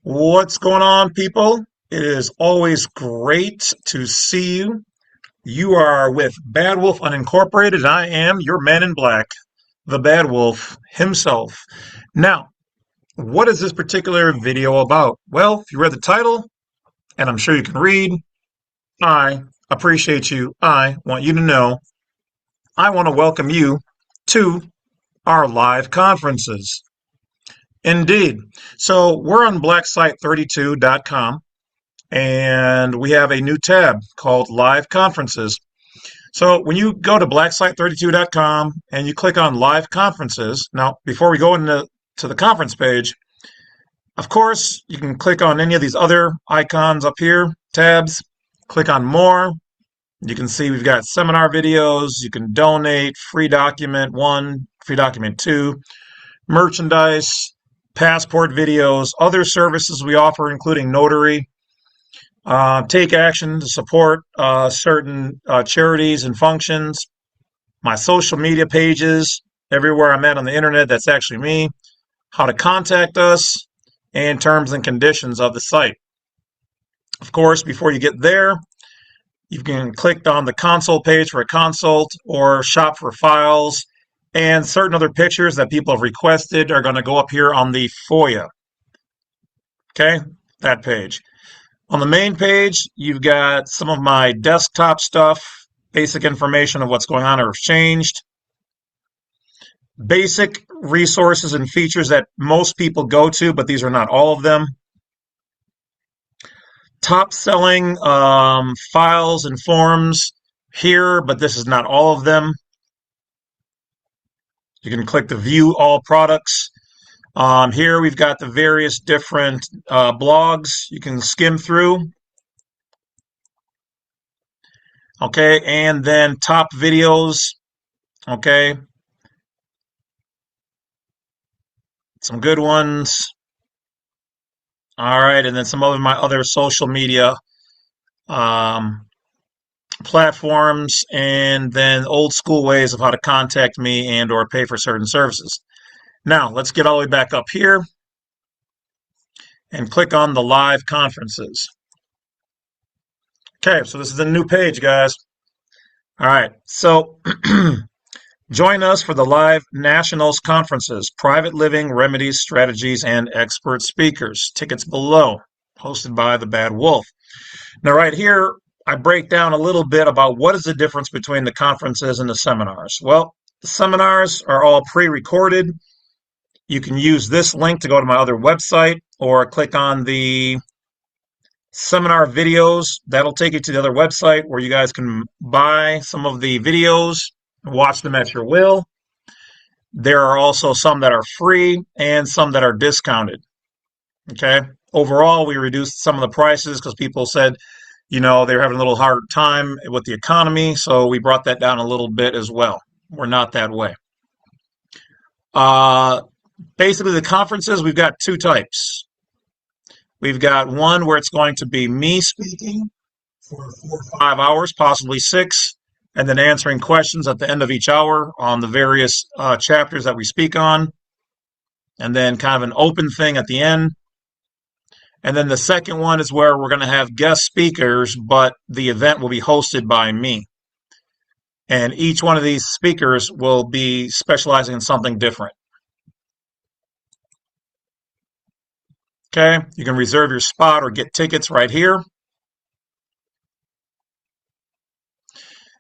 What's going on, people? It is always great to see you. You are with Badwolf Unincorporated. I am your man in black, the Badwolf himself. Now, what is this particular video about? Well, if you read the title, and I'm sure you can read, I appreciate you. I want you to know I want to welcome you to our live conferences. Indeed. So we're on blacksite32.com. And we have a new tab called Live Conferences. So when you go to blacksite32.com and you click on Live Conferences, now before we go into the conference page, of course, you can click on any of these other icons up here, tabs, click on More. You can see we've got seminar videos, you can donate, free document 1, free document 2, merchandise, passport videos, other services we offer, including notary, take action to support certain charities and functions, my social media pages, everywhere I'm at on the internet, that's actually me, how to contact us, and terms and conditions of the site. Of course, before you get there, you can click on the consult page for a consult or shop for files, and certain other pictures that people have requested are going to go up here on the FOIA. Okay, that page. On the main page, you've got some of my desktop stuff, basic information of what's going on or has changed, basic resources and features that most people go to, but these are not all of them. Top selling files and forms here, but this is not all of them. You can click the view all products. Here we've got the various different blogs you can skim through. Okay, and then top videos. Okay, some good ones. All right, and then some of my other social media platforms, and then old school ways of how to contact me and or pay for certain services. Now, let's get all the way back up here and click on the live conferences. Okay, so this is a new page, guys. All right, so join us for the live nationals conferences, private living, remedies, strategies, and expert speakers. Tickets below, hosted by the Bad Wolf. Now, right here, I break down a little bit about what is the difference between the conferences and the seminars. Well, the seminars are all pre-recorded. You can use this link to go to my other website or click on the seminar videos. That'll take you to the other website where you guys can buy some of the videos, watch them at your will. There are also some that are free and some that are discounted. Okay. Overall, we reduced some of the prices because people said, they were having a little hard time with the economy. So we brought that down a little bit as well. We're not that way. Basically, the conferences, we've got two types. We've got one where it's going to be me speaking for 4 or 5 hours, possibly 6, and then answering questions at the end of each hour on the various chapters that we speak on, and then kind of an open thing at the end. And then the second one is where we're going to have guest speakers, but the event will be hosted by me. And each one of these speakers will be specializing in something different. Okay, you can reserve your spot or get tickets right here.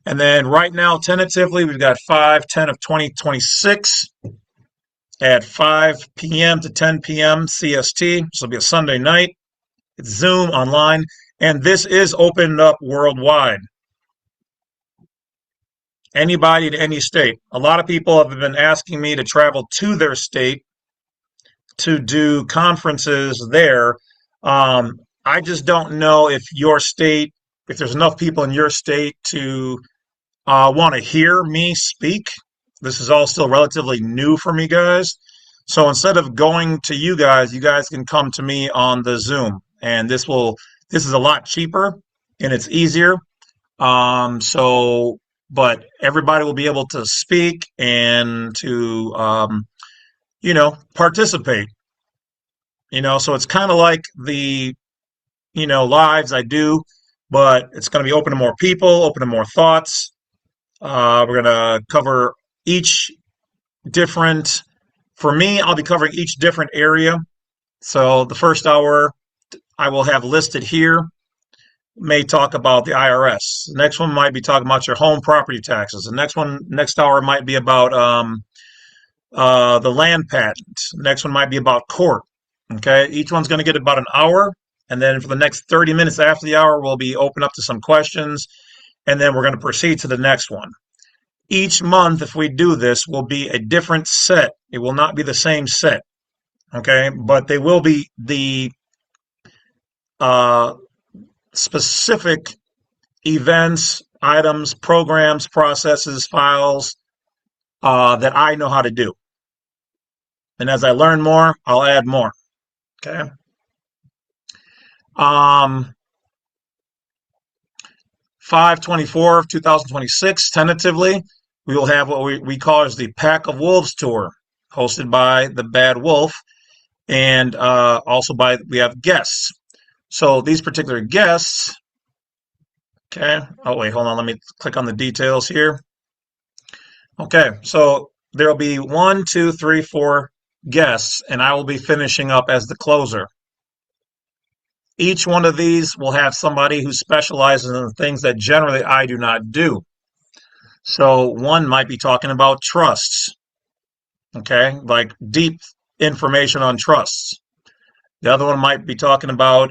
And then right now, tentatively, we've got 5/10 of 2026 at 5 p.m. to 10 p.m. CST. This will be a Sunday night. It's Zoom online, and this is opened up worldwide. Anybody in any state. A lot of people have been asking me to travel to their state to do conferences there. I just don't know if there's enough people in your state to want to hear me speak. This is all still relatively new for me, guys. So instead of going to you guys can come to me on the Zoom, and this is a lot cheaper and it's easier. But everybody will be able to speak and to participate. So it's kind of like the, lives I do, but it's going to be open to more people, open to more thoughts. We're going to cover each different, for me, I'll be covering each different area. So the first hour I will have listed here may talk about the IRS. The next one might be talking about your home property taxes. The next hour might be about the land patent. Next one might be about court. Okay, each one's going to get about an hour, and then for the next 30 minutes after the hour, we'll be open up to some questions, and then we're going to proceed to the next one. Each month, if we do this, will be a different set. It will not be the same set. Okay, but they will be the uh, specific events, items, programs, processes, files that I know how to do. And as I learn more, I'll add more. Okay. Um, 5/24 2026, tentatively, we will have what we call as the Pack of Wolves tour, hosted by the Bad Wolf, and also we have guests. So these particular guests, okay. Oh wait, hold on. Let me click on the details here. Okay, so there'll be one, two, three, four guests, and I will be finishing up as the closer. Each one of these will have somebody who specializes in the things that generally I do not do. So one might be talking about trusts, okay, like deep information on trusts. The other one might be talking about,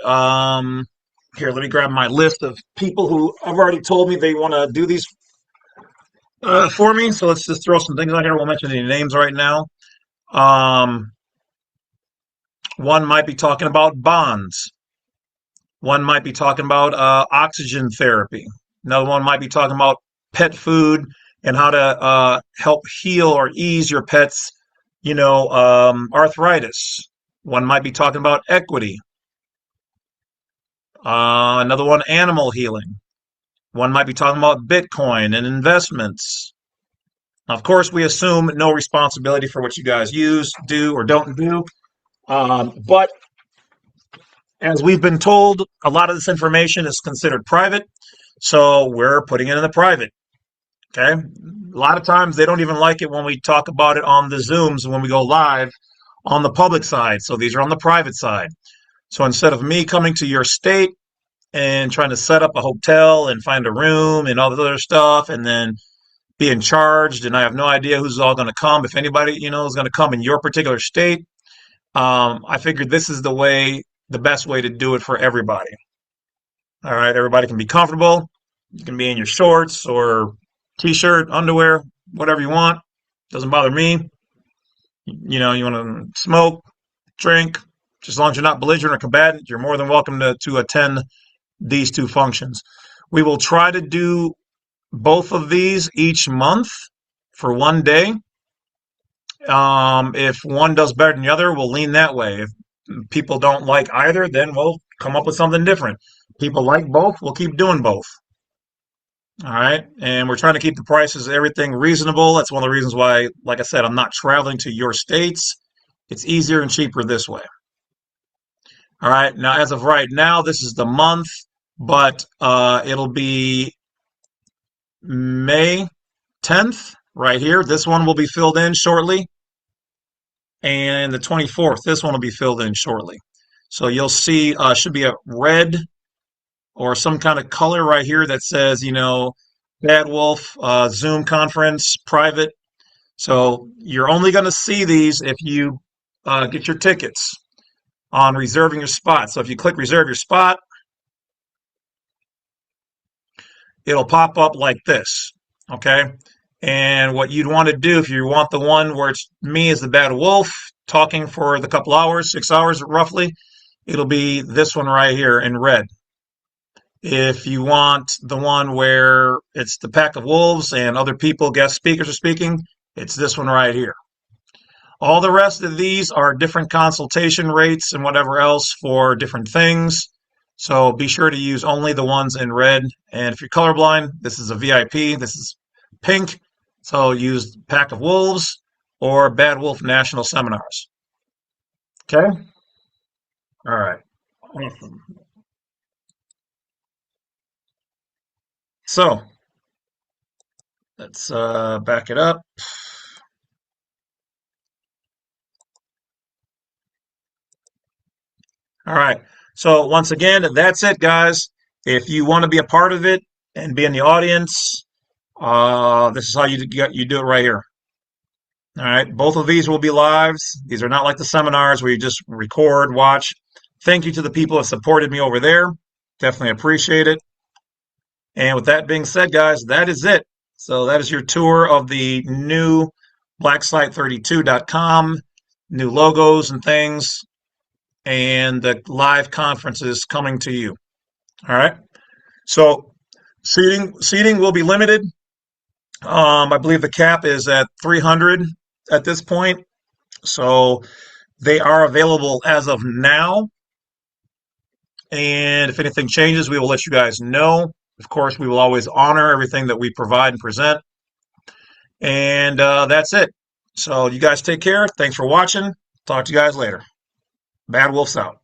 here, let me grab my list of people who have already told me they want to do these for me. So let's just throw some things out here. We'll mention any names right now. Um, one might be talking about bonds. One might be talking about oxygen therapy. Another one might be talking about pet food and how to help heal or ease your pet's, arthritis. One might be talking about equity. Another one, animal healing. One might be talking about Bitcoin and investments. Now, of course, we assume no responsibility for what you guys use, do, or don't do. But as we've been told, a lot of this information is considered private, so we're putting it in the private. Okay. A lot of times they don't even like it when we talk about it on the Zooms when we go live on the public side. So these are on the private side. So instead of me coming to your state and trying to set up a hotel and find a room and all the other stuff and then being charged, and I have no idea who's all going to come, if anybody, is going to come in your particular state, I figured this is the best way to do it for everybody. All right. Everybody can be comfortable. You can be in your shorts or t-shirt, underwear, whatever you want. Doesn't bother me. You want to smoke, drink, just as long as you're not belligerent or combatant, you're more than welcome to attend these two functions. We will try to do both of these each month for one day. If one does better than the other, we'll lean that way. If people don't like either, then we'll come up with something different. People like both, we'll keep doing both. All right. And we're trying to keep the prices, everything reasonable. That's one of the reasons why, like I said, I'm not traveling to your states. It's easier and cheaper this way. All right. Now, as of right now, this is the month, but it'll be May 10th right here. This one will be filled in shortly. And the 24th, this one will be filled in shortly. So you'll see, should be a red or some kind of color right here that says, Bad Wolf Zoom conference private. So you're only going to see these if you get your tickets on reserving your spot. So if you click reserve your spot, it'll pop up like this. Okay. And what you'd want to do if you want the one where it's me as the Bad Wolf talking for the couple hours, 6 hours roughly, it'll be this one right here in red. If you want the one where it's the Pack of Wolves and other people, guest speakers are speaking, it's this one right here. All the rest of these are different consultation rates and whatever else for different things. So be sure to use only the ones in red. And if you're colorblind, this is a VIP. This is pink. So use Pack of Wolves or Bad Wolf National Seminars. Okay? All right. Awesome. So let's back it up. All right. So once again, that's it, guys. If you want to be a part of it and be in the audience, this is how you do it right here. All right. Both of these will be lives. These are not like the seminars where you just record, watch. Thank you to the people that supported me over there. Definitely appreciate it. And with that being said, guys, that is it. So that is your tour of the new blacksite32.com, new logos and things, and the live conferences coming to you. All right. So seating will be limited. I believe the cap is at 300 at this point. So they are available as of now. And if anything changes, we will let you guys know. Of course, we will always honor everything that we provide and present. And that's it. So you guys take care. Thanks for watching. Talk to you guys later. Bad Wolf's out.